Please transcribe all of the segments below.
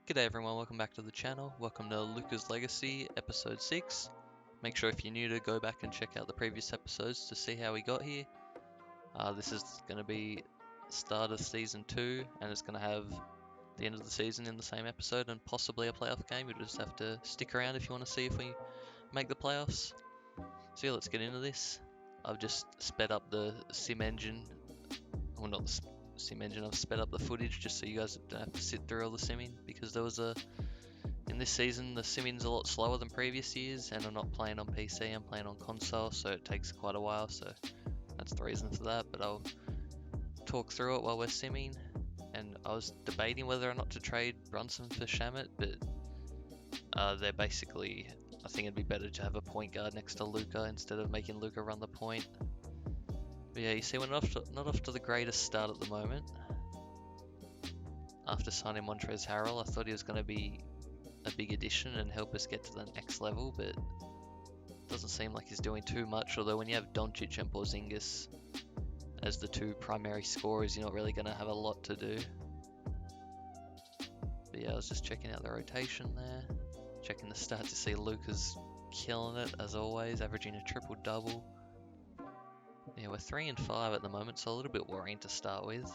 G'day everyone, welcome back to the channel. Welcome to Luka'S Legacy, episode 6. Make sure if you're new to go back and check out the previous episodes to see how we got here. This is going to be start of season 2, and it's going to have the end of the season in the same episode and possibly a playoff game. You'll just have to stick around if you want to see if we make the playoffs. So yeah, let's get into this. I've just sped up the sim engine, well not the sim engine, I've sped up the footage just so you guys don't have to sit through all the simming, because there was in this season the simming's a lot slower than previous years, and I'm not playing on PC, I'm playing on console, so it takes quite a while, so that's the reason for that. But I'll talk through it while we're simming. And I was debating whether or not to trade Brunson for Shamit, but they're basically, I think it'd be better to have a point guard next to Luka instead of making Luka run the point. But yeah, you see, we're not off to the greatest start at the moment. After signing Montrezl Harrell, I thought he was going to be a big addition and help us get to the next level, but doesn't seem like he's doing too much. Although when you have Doncic and Porzingis as the two primary scorers, you're not really going to have a lot to do. But yeah, I was just checking out the rotation there, checking the stats to see Luka's killing it as always, averaging a triple-double. Yeah, we're 3-5 at the moment, so a little bit worrying to start with.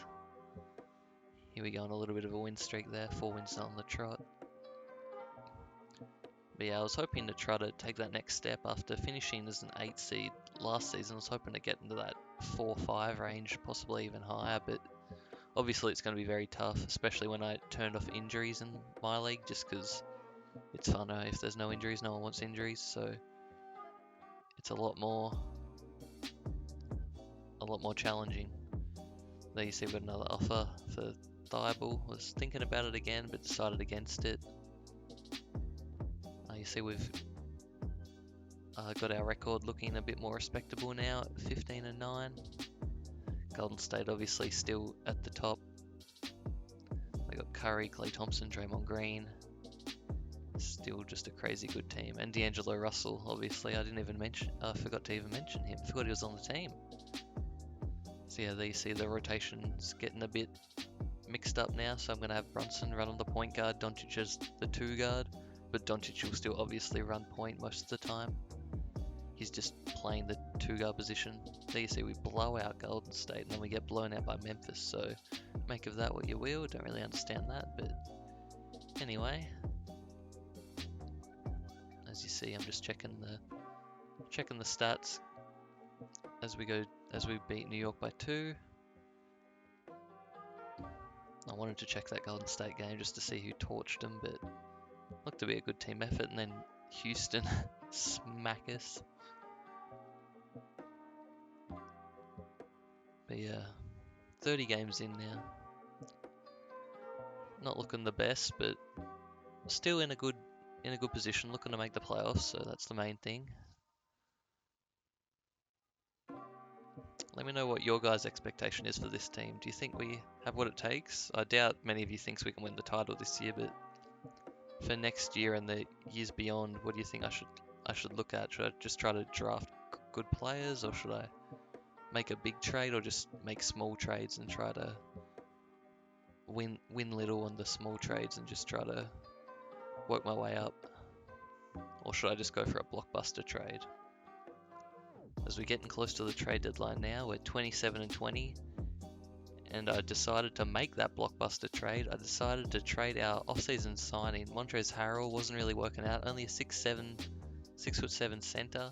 Here we go on a little bit of a win streak there, 4 wins on the trot. But yeah, I was hoping to try to take that next step after finishing as an 8 seed last season. I was hoping to get into that 4-5 range, possibly even higher, but obviously it's going to be very tough, especially when I turned off injuries in my league, just because it's fun. If there's no injuries, no one wants injuries, so it's a lot more challenging. There you see we've got another offer for Thibault. Was thinking about it again, but decided against it. You see we've got our record looking a bit more respectable now at 15-9. Golden State obviously still at the top. They got Curry, Klay Thompson, Draymond Green. Still just a crazy good team. And D'Angelo Russell, obviously. I forgot to even mention him. Forgot he was on the team. So yeah, there you see the rotation's getting a bit mixed up now. So I'm going to have Brunson run on the point guard, Doncic as the 2 guard. But Doncic will still obviously run point most of the time. He's just playing the 2 guard position. There you see we blow out Golden State and then we get blown out by Memphis. So make of that what you will. Don't really understand that, but anyway. As you see, I'm just checking the stats as we beat New York by 2. I wanted to check that Golden State game just to see who torched them, but looked to be a good team effort, and then Houston smack us. But yeah, 30 games in now. Not looking the best, but still in a good position, looking to make the playoffs, so that's the main thing. Let me know what your guys' expectation is for this team. Do you think we have what it takes? I doubt many of you thinks we can win the title this year, but for next year and the years beyond, what do you think I should look at? Should I just try to draft good players, or should I make a big trade, or just make small trades and try to win little on the small trades and just try to work my way up? Or should I just go for a blockbuster trade? As we're getting close to the trade deadline now, we're 27-20, and I decided to make that blockbuster trade. I decided to trade our off-season signing. Montrezl Harrell wasn't really working out, only a 6'7" center,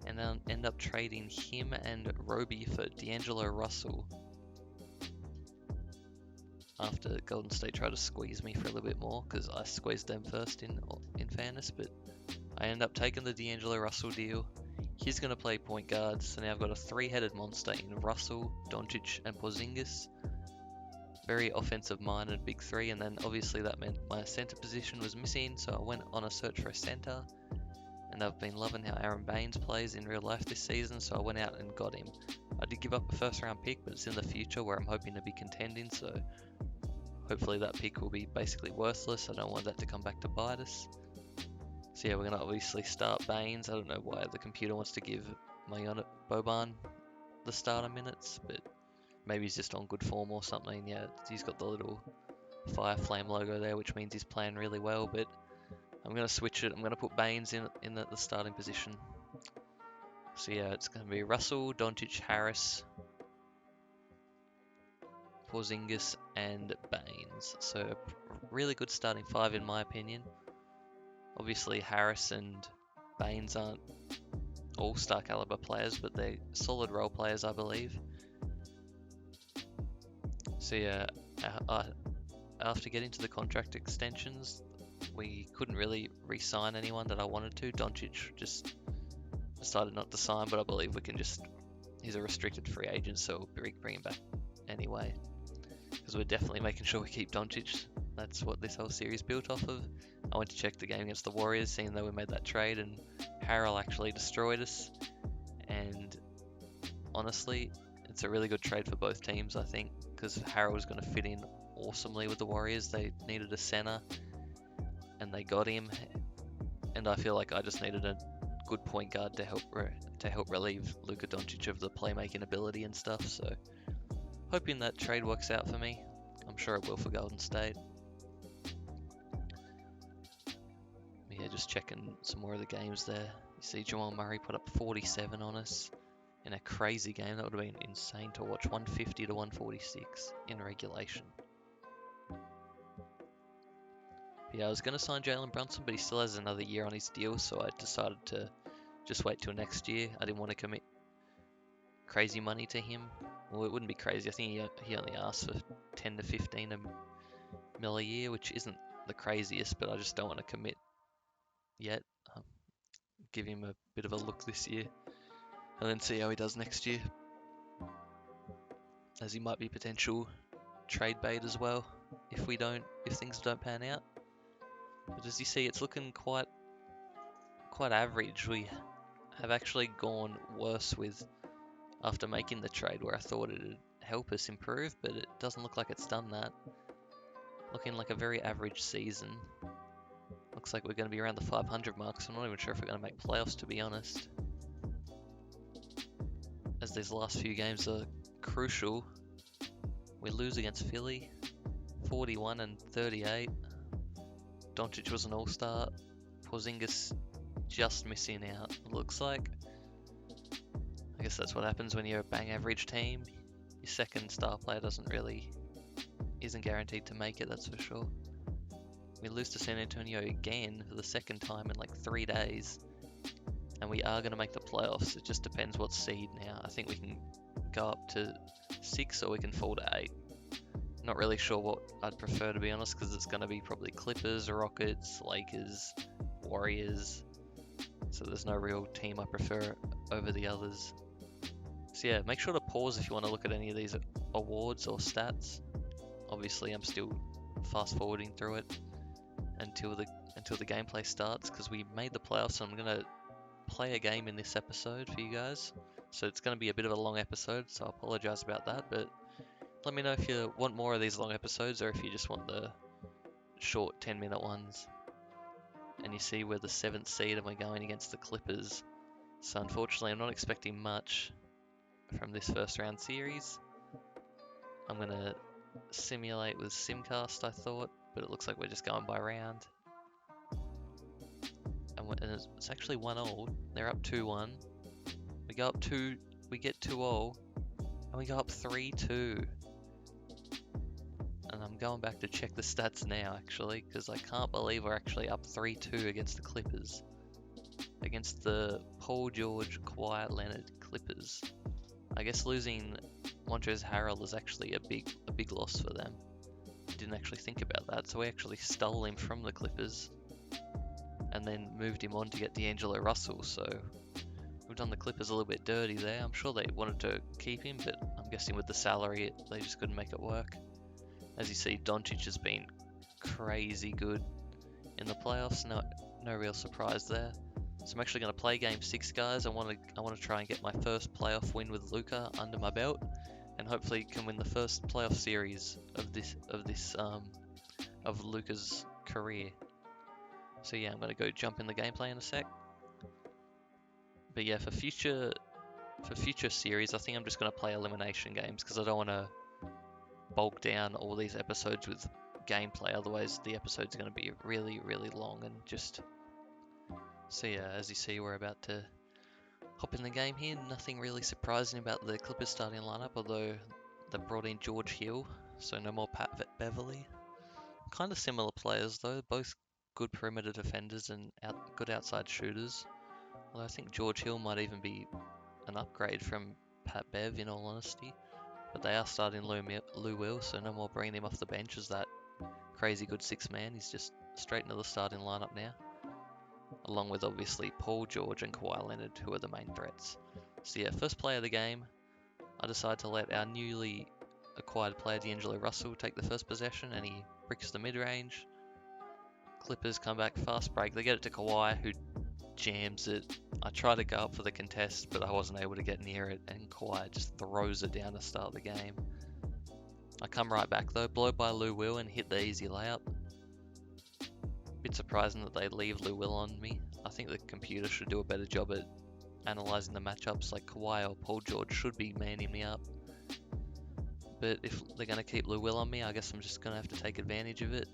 and then end up trading him and Roby for D'Angelo Russell. After Golden State tried to squeeze me for a little bit more, because I squeezed them first in fairness, but I end up taking the D'Angelo Russell deal. He's going to play point guard, so now I've got a 3-headed monster in Russell, Doncic, and Porzingis. Very offensive-minded big 3, and then obviously that meant my center position was missing, so I went on a search for a center. And I've been loving how Aaron Baines plays in real life this season, so I went out and got him. I did give up a first-round pick, but it's in the future where I'm hoping to be contending, so hopefully that pick will be basically worthless. I don't want that to come back to bite us. So yeah, we're going to obviously start Baines. I don't know why the computer wants to give Boban the starter minutes, but maybe he's just on good form or something. Yeah, he's got the little fire flame logo there, which means he's playing really well, but I'm going to switch it. I'm going to put Baines in the starting position. So yeah, it's going to be Russell, Doncic, Harris, Porzingis, and Baines. So a really good starting five in my opinion. Obviously Harris and Baines aren't all-star caliber players, but they're solid role players, I believe. So yeah, after getting to the contract extensions, we couldn't really re-sign anyone that I wanted to. Doncic just decided not to sign, but I believe we can just... He's a restricted free agent, so we'll bring him back anyway. Because we're definitely making sure we keep Doncic. That's what this whole series built off of. I went to check the game against the Warriors, seeing though we made that trade, and Harrell actually destroyed us. And honestly, it's a really good trade for both teams, I think, because Harrell was going to fit in awesomely with the Warriors. They needed a center, and they got him. And I feel like I just needed a good point guard to help relieve Luka Doncic of the playmaking ability and stuff. So, hoping that trade works out for me. I'm sure it will for Golden State. Yeah, just checking some more of the games there. You see Jamal Murray put up 47 on us in a crazy game. That would have been insane to watch. 150 to 146 in regulation. Yeah, I was going to sign Jalen Brunson, but he still has another year on his deal, so I decided to just wait till next year. I didn't want to commit crazy money to him. Well, it wouldn't be crazy. I think he only asked for 10 to 15 mil a year, which isn't the craziest, but I just don't want to commit yet. Give him a bit of a look this year, and then see how he does next year, as he might be potential trade bait as well if things don't pan out. But as you see, it's looking quite average. We have actually gone worse after making the trade, where I thought it'd help us improve, but it doesn't look like it's done that. Looking like a very average season. Looks like we're going to be around the 500 mark, so I'm not even sure if we're going to make playoffs, to be honest. As these last few games are crucial. We lose against Philly, 41 and 38. Doncic was an all-star. Porzingis just missing out, it looks like. I guess that's what happens when you're a bang average team. Your second star player isn't guaranteed to make it, that's for sure. We lose to San Antonio again for the second time in like 3 days. And we are going to make the playoffs. It just depends what seed now. I think we can go up to 6 or we can fall to 8. Not really sure what I'd prefer, to be honest, because it's going to be probably Clippers, Rockets, Lakers, Warriors. So there's no real team I prefer over the others. So yeah, make sure to pause if you want to look at any of these awards or stats. Obviously, I'm still fast forwarding through it until the gameplay starts, because we made the playoffs, and I'm going to play a game in this episode for you guys. So it's going to be a bit of a long episode, so I apologize about that, but let me know if you want more of these long episodes or if you just want the short 10-minute ones. And you see we're the 7th seed and we're going against the Clippers. So unfortunately, I'm not expecting much from this first round series. I'm going to simulate with Simcast, I thought, but it looks like we're just going by round. And it's actually 1-0. They're up 2-1. We get 2-0, and we go up 3-2. And I'm going back to check the stats now, actually, because I can't believe we're actually up 3-2 against the Clippers. Against the Paul George, Kawhi Leonard Clippers. I guess losing Montrezl Harrell is actually a big loss for them. Didn't actually think about that, so we actually stole him from the Clippers and then moved him on to get D'Angelo Russell, so we've done the Clippers a little bit dirty there. I'm sure they wanted to keep him, but I'm guessing with the salary, they just couldn't make it work. As you see, Doncic has been crazy good in the playoffs. No real surprise there. So I'm actually going to play Game 6, guys. I want to try and get my first playoff win with Luka under my belt, and hopefully can win the first playoff series of Luka's career. So yeah, I'm going to go jump in the gameplay in a sec. But yeah, for future series, I think I'm just going to play elimination games, because I don't want to bog down all these episodes with gameplay, otherwise the episode's going to be really, really long. And just so yeah, as you see, we're about to hop in the game here. Nothing really surprising about the Clippers starting lineup, although they brought in George Hill, so no more Pat Beverly. Kind of similar players though, both good perimeter defenders and good outside shooters. Although I think George Hill might even be an upgrade from Pat Bev, in all honesty. But they are starting Lou Will, so no more bringing him off the bench as that crazy good six man. He's just straight into the starting lineup now, along with obviously Paul George and Kawhi Leonard, who are the main threats. So yeah, first play of the game, I decided to let our newly acquired player D'Angelo Russell take the first possession, and he bricks the mid-range. Clippers come back, fast break, they get it to Kawhi, who jams it. I tried to go up for the contest, but I wasn't able to get near it, and Kawhi just throws it down to start the game. I come right back though, blow by Lou Will and hit the easy layup. Bit surprising that they leave Lou Will on me. I think the computer should do a better job at analysing the matchups, like Kawhi or Paul George should be manning me up. But if they're going to keep Lou Will on me, I guess I'm just going to have to take advantage of it.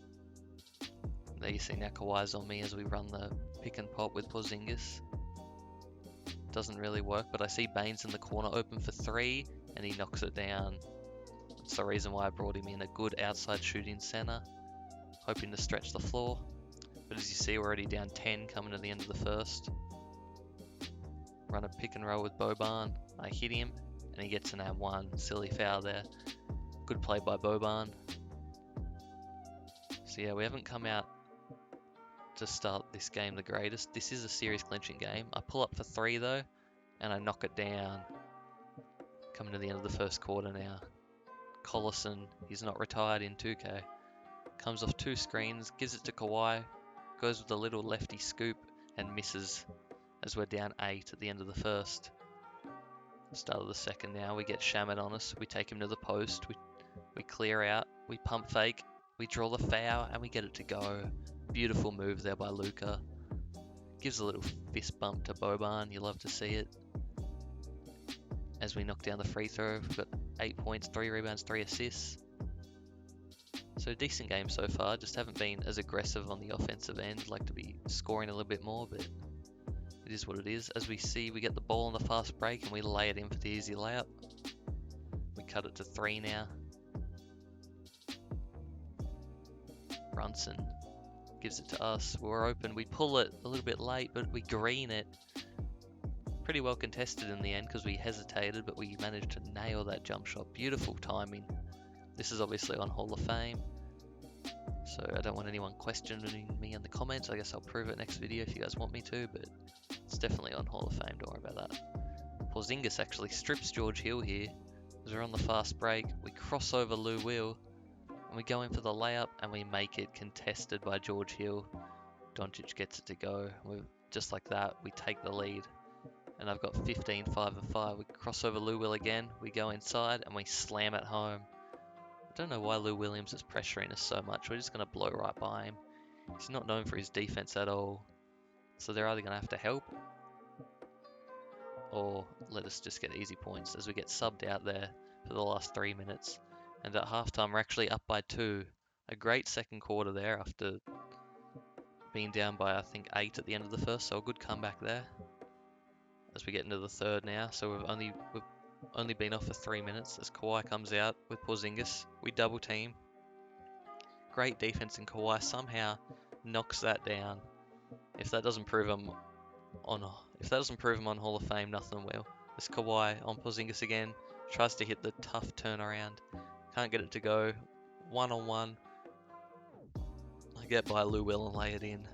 There you see now Kawhi's on me as we run the pick and pop with Porzingis. Doesn't really work, but I see Baines in the corner open for three, and he knocks it down. That's the reason why I brought him in, a good outside shooting center, hoping to stretch the floor. But as you see, we're already down 10 coming to the end of the first. Run a pick and roll with Boban. I hit him, and he gets an and one. Silly foul there. Good play by Boban. So yeah, we haven't come out to start this game the greatest. This is a series clinching game. I pull up for three though, and I knock it down. Coming to the end of the first quarter now. Collison, he's not retired in 2K. Comes off two screens, gives it to Kawhi, goes with a little lefty scoop and misses as we're down 8 at the end of the first. Start of the second now, we get Shamet on us, we take him to the post, we clear out, we pump fake, we draw the foul, and we get it to go. Beautiful move there by Luka. Gives a little fist bump to Boban, you love to see it. As we knock down the free throw, we've got 8 points, 3 rebounds, 3 assists. So decent game so far, just haven't been as aggressive on the offensive end. Like to be scoring a little bit more, but it is what it is. As we see, we get the ball on the fast break and we lay it in for the easy layup. We cut it to 3 now. Brunson gives it to us. We're open. We pull it a little bit late, but we green it. Pretty well contested in the end because we hesitated, but we managed to nail that jump shot. Beautiful timing. This is obviously on Hall of Fame, so I don't want anyone questioning me in the comments. I guess I'll prove it next video if you guys want me to, but it's definitely on Hall of Fame, don't worry about that. Porzingis actually strips George Hill here. As we're on the fast break, we cross over Lou Will, and we go in for the layup, and we make it contested by George Hill. Doncic gets it to go. Just like that, we take the lead. And I've got 15, 5 and 5. We cross over Lou Will again, we go inside, and we slam it home. I don't know why Lou Williams is pressuring us so much. We're just going to blow right by him. He's not known for his defense at all. So they're either going to have to help or let us just get easy points as we get subbed out there for the last 3 minutes. And at halftime, we're actually up by 2. A great second quarter there after being down by, I think, 8 at the end of the first. So a good comeback there as we get into the third now. So we've only been off for 3 minutes as Kawhi comes out with Porzingis. We double team. Great defense, and Kawhi somehow knocks that down. If that doesn't prove him on Hall of Fame, nothing will. This Kawhi on Porzingis again, tries to hit the tough turnaround. Can't get it to go. 1-on-1. I get by Lou Will and lay it in.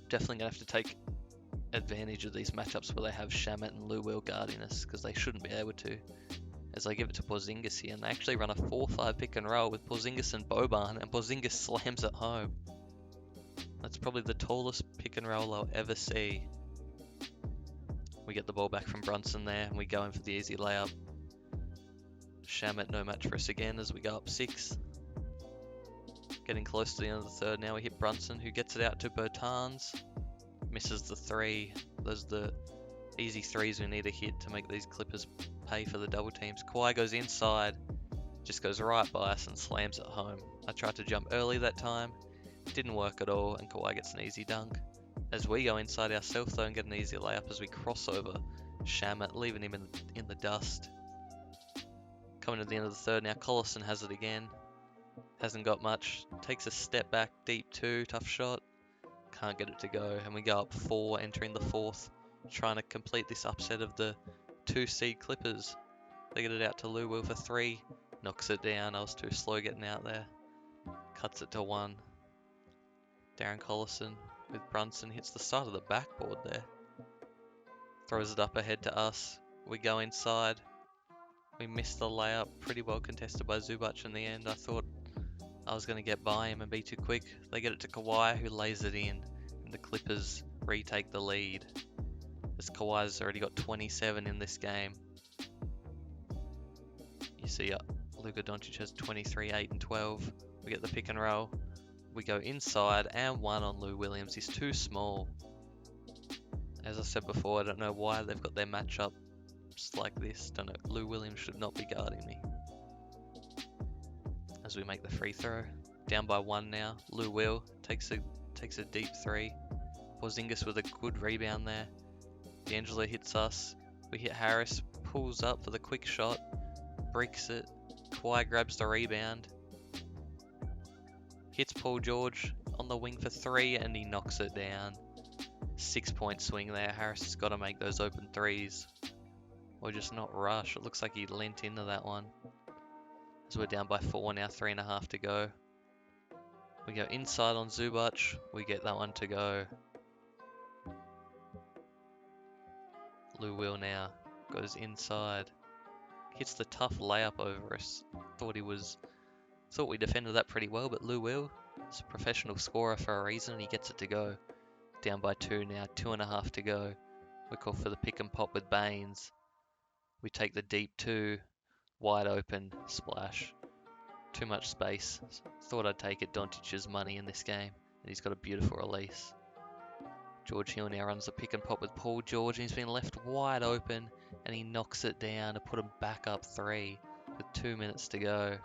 Definitely gonna have to take advantage of these matchups where they have Shamet and Lou Will guarding us, because they shouldn't be able to. As I give it to Porzingis here, and they actually run a 4-5 pick and roll with Porzingis and Boban, and Porzingis slams it home. That's probably the tallest pick and roll I'll ever see. We get the ball back from Brunson there, and we go in for the easy layup. Shamet no match for us again as we go up 6. Getting close to the end of the third now, we hit Brunson, who gets it out to Bertans. Misses the 3. Those are the easy 3s we need to hit to make these Clippers pay for the double teams. Kawhi goes inside, Just goes right by us and slams it home. I tried to jump early that time, didn't work at all, and Kawhi gets an easy dunk. As we go inside ourselves though and get an easy layup as we cross over Shamit, leaving him in the dust. Coming to the end of the third now, Collison has it again. Hasn't got much. Takes a step back, deep two, tough shot. Can't get it to go, and we go up 4 entering the fourth, trying to complete this upset of the 2 seed Clippers. They get it out to Lou Will for 3, knocks it down. I was too slow getting out there. Cuts it to 1. Darren Collison with Brunson hits the side of the backboard there. Throws it up ahead to us. We go inside. We missed the layup, pretty well contested by Zubac in the end. I thought I was going to get by him and be too quick. They get it to Kawhi, who lays it in, and the Clippers retake the lead, as Kawhi's already got 27 in this game. You see Luka Doncic has 23, 8 and 12. We get the pick and roll. We go inside and 1 on Lou Williams. He's too small. As I said before, I don't know why they've got their matchups like this. Don't know. Lou Williams should not be guarding me. As we make the free throw, down by 1 now. Lou Will takes a deep 3. Porzingis with a good rebound there. D'Angelo hits us. We hit Harris, pulls up for the quick shot, bricks it. Kawhi grabs the rebound, hits Paul George on the wing for 3, and he knocks it down. 6-point swing there. Harris has got to make those open threes, or just not rush. It looks like he leant into that one. As we're down by 4 now, 3.5 to go. We go inside on Zubac. We get that one to go. Lou Will now goes inside. Hits the tough layup over us. Thought we defended that pretty well, but Lou Will is a professional scorer for a reason, and he gets it to go. Down by 2 now, 2.5 to go. We call for the pick and pop with Baines. We take the deep 2. Wide open, splash. Too much space. Thought I'd take it. Doncic's money in this game, and he's got a beautiful release. George Hill now runs the pick and pop with Paul George, and he's been left wide open, and he knocks it down to put him back up 3 with 2 minutes to go.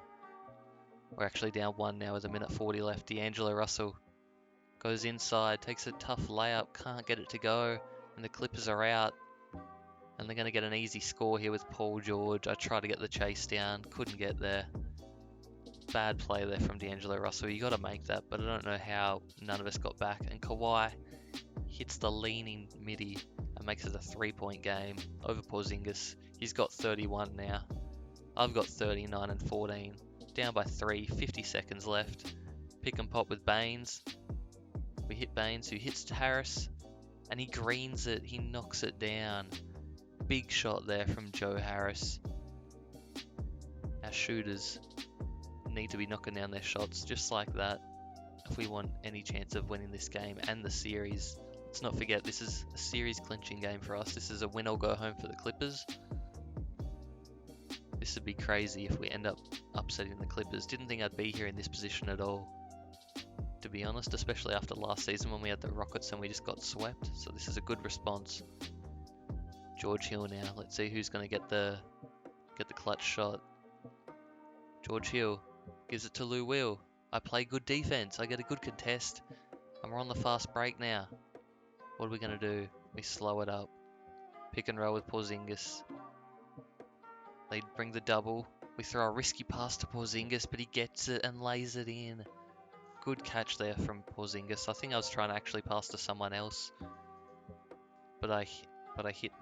We're actually down 1 now with 1:40 left. D'Angelo Russell goes inside, takes a tough layup, can't get it to go, and the Clippers are out. And they're going to get an easy score here with Paul George. I tried to get the chase down, couldn't get there. Bad play there from D'Angelo Russell. You got to make that, but I don't know how none of us got back. And Kawhi hits the leaning midi and makes it a 3-point game over Porzingis. He's got 31 now. I've got 39 and 14. Down by 3, 50 seconds left. Pick and pop with Baines. We hit Baines, who hits Harris, and he greens it. He knocks it down. Big shot there from Joe Harris. Our shooters need to be knocking down their shots just like that if we want any chance of winning this game and the series. Let's not forget, this is a series clinching game for us. This is a win or go home for the Clippers. This would be crazy if we end up upsetting the Clippers. Didn't think I'd be here in this position at all, to be honest, especially after last season when we had the Rockets and we just got swept. So this is a good response. George Hill now. Let's see who's going to get the clutch shot. George Hill gives it to Lou Will. I play good defense. I get a good contest. And we're on the fast break now. What are we going to do? We slow it up. Pick and roll with Porzingis. They bring the double. We throw a risky pass to Porzingis, but he gets it and lays it in. Good catch there from Porzingis. I think I was trying to actually pass to someone else, but I hit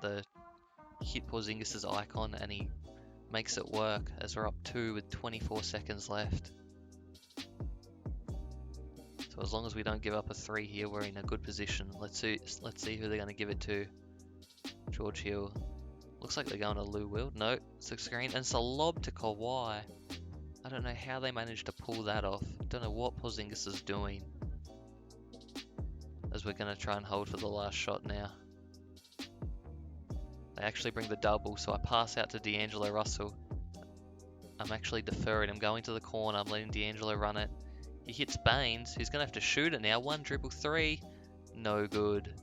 Porzingis' icon, and he makes it work as we're up 2 with 24 seconds left. So as long as we don't give up a 3 here, we're in a good position. Let's see who they're going to give it to. George Hill. Looks like they're going to Lou Will. No, it's a screen, and it's a lob to Kawhi. I don't know how they managed to pull that off. Don't know what Porzingis is doing. As we're going to try and hold for the last shot now. They actually bring the double, so I pass out to D'Angelo Russell. I'm actually deferring. I'm going to the corner. I'm letting D'Angelo run it. He hits Baines, who's going to have to shoot it now. 1 dribble 3. No good.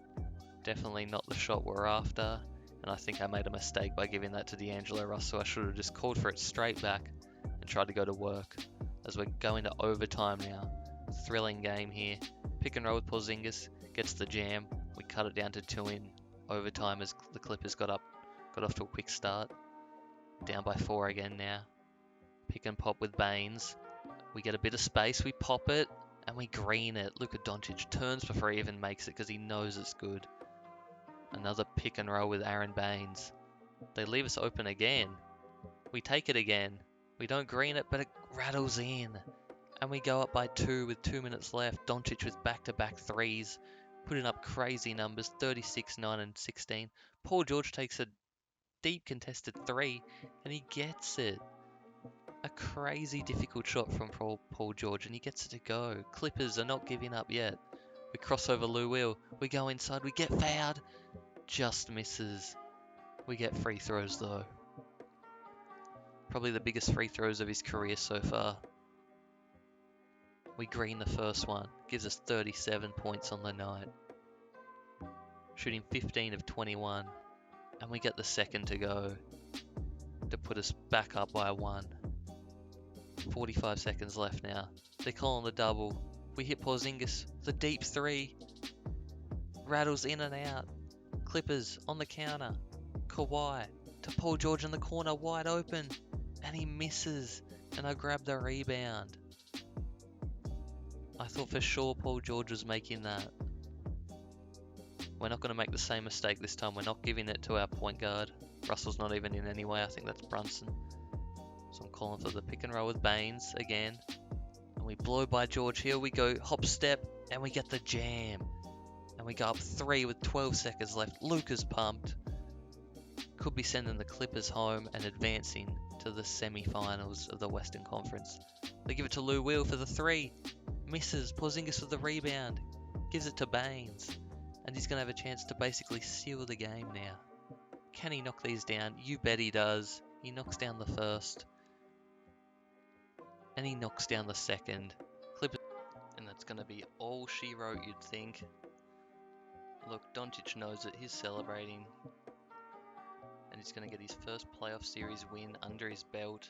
Definitely not the shot we're after. And I think I made a mistake by giving that to D'Angelo Russell. I should have just called for it straight back and tried to go to work. As we're going to overtime now. Thrilling game here. Pick and roll with Porzingis, gets the jam. We cut it down to 2 in overtime as the Clippers got off to a quick start. Down by 4 again now. Pick and pop with Baines. We get a bit of space, we pop it, and we green it. Luka Doncic turns before he even makes it because he knows it's good. Another pick and roll with Aaron Baines. They leave us open again. We take it again. We don't green it, but it rattles in. And we go up by 2 with 2 minutes left. Doncic with back-to-back threes, putting up crazy numbers, 36, 9, and 16. Paul George takes a deep contested 3, and he gets it. A crazy difficult shot from Paul George, and he gets it to go. Clippers are not giving up yet. We cross over Lou Will. We go inside. We get fouled. Just misses. We get free throws, though. Probably the biggest free throws of his career so far. We green the first one. Gives us 37 points on the night. Shooting 15 of 21. And we get the second to go to put us back up by 1. 45 seconds left now. They're calling the double. We hit Porzingis. The deep 3. Rattles in and out. Clippers on the counter. Kawhi to Paul George in the corner, wide open. And he misses. And I grab the rebound. I thought for sure Paul George was making that. We're not going to make the same mistake this time. We're not giving it to our point guard. Russell's not even in anyway. I think that's Brunson. So I'm calling for the pick and roll with Baines again. And we blow by George. Here we go. Hop step. And we get the jam. And we go up 3 with 12 seconds left. Luka'S pumped. Could be sending the Clippers home and advancing to the semi-finals of the Western Conference. They give it to Lou Will for the 3. Misses. Porzingis with the rebound. Gives it to Baines. And he's going to have a chance to basically seal the game now. Can he knock these down? You bet he does. He knocks down the first. And he knocks down the second. Clippers. And that's going to be all she wrote, you'd think. Look, Doncic knows it. He's celebrating. And he's going to get his first playoff series win under his belt.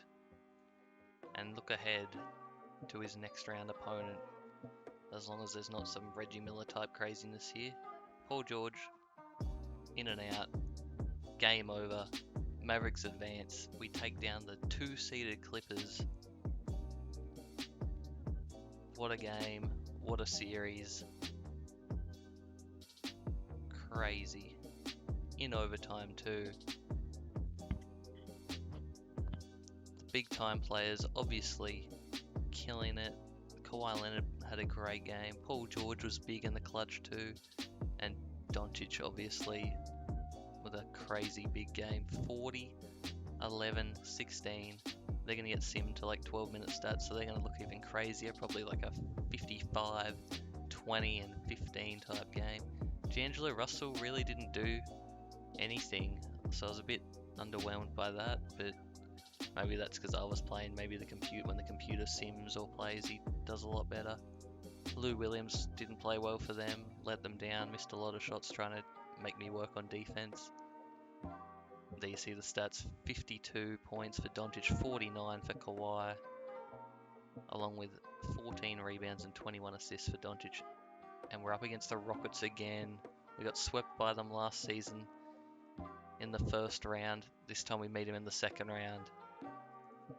And look ahead to his next round opponent. As long as there's not some Reggie Miller type craziness here. Paul George, in and out, game over, Mavericks advance, we take down the 2-seeded Clippers. What a game, what a series. Crazy. In overtime too. The big time players obviously killing it. Kawhi Leonard had a great game. Paul George was big in the clutch too. And Doncic obviously with a crazy big game. 40, 11, 16. They're going to get simmed to like 12-minute stats, so they're going to look even crazier. Probably like a 55, 20, and 15 type game. D'Angelo Russell really didn't do anything, so I was a bit underwhelmed by that, but maybe that's because I was playing. Maybe when the computer sims or plays, he does a lot better. Lou Williams didn't play well for them, let them down, missed a lot of shots trying to make me work on defense. There you see the stats, 52 points for Doncic, 49 for Kawhi, along with 14 rebounds and 21 assists for Doncic. And we're up against the Rockets again. We got swept by them last season in the first round. This time we meet him in the second round.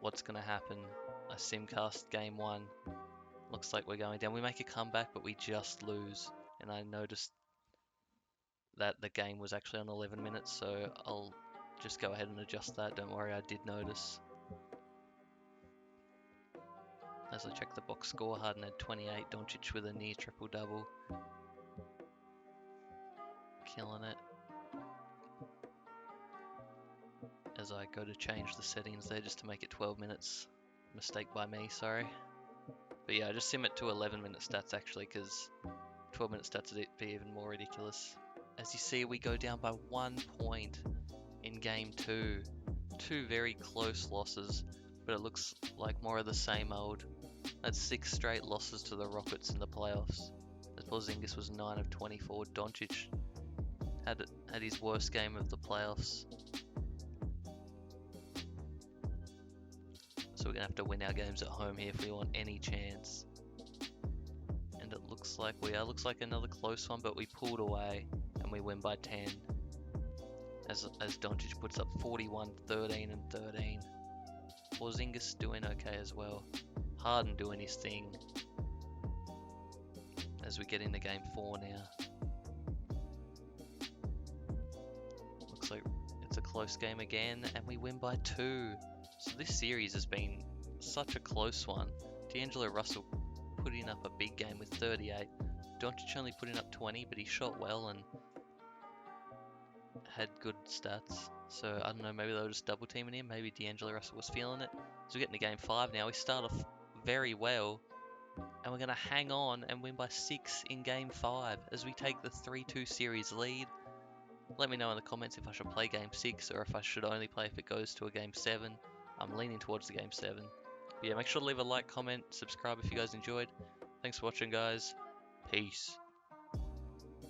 What's going to happen? A simcast game 1. Looks like we're going down. We make a comeback, but we just lose. And I noticed that the game was actually on 11 minutes, so I'll just go ahead and adjust that. Don't worry, I did notice. As I check the box score, Harden had 28, Doncic with a near triple-double. Killing it. As I go to change the settings there just to make it 12 minutes. Mistake by me, sorry. But yeah, I just sim it to 11-minute stats actually, because 12-minute stats would be even more ridiculous. As you see, we go down by 1 point in game 2. 2 very close losses, but it looks like more of the same old. That's 6 straight losses to the Rockets in the playoffs. As Porzingis was 9 of 24. Doncic had his worst game of the playoffs. So So we're going to have to win our games at home here if we want any chance. And it looks like we are. Looks like another close one, but we pulled away and we win by 10. As Doncic puts up 41, 13, and 13. Porzingis doing okay as well. Harden doing his thing. As we get into game 4 now. Looks like it's a close game again, and we win by 2. So this series has been such a close one. D'Angelo Russell putting up a big game with 38. Doncic only putting up 20, but he shot well and had good stats. So I don't know, maybe they were just double teaming him. Maybe D'Angelo Russell was feeling it. So we get into game 5 now. We start off very well, and we're going to hang on and win by 6 in game 5 as we take the 3-2 series lead. Let me know in the comments if I should play game 6 or if I should only play if it goes to a game 7. I'm leaning towards the game 7. But yeah, make sure to leave a like, comment, subscribe if you guys enjoyed. Thanks for watching, guys. Peace.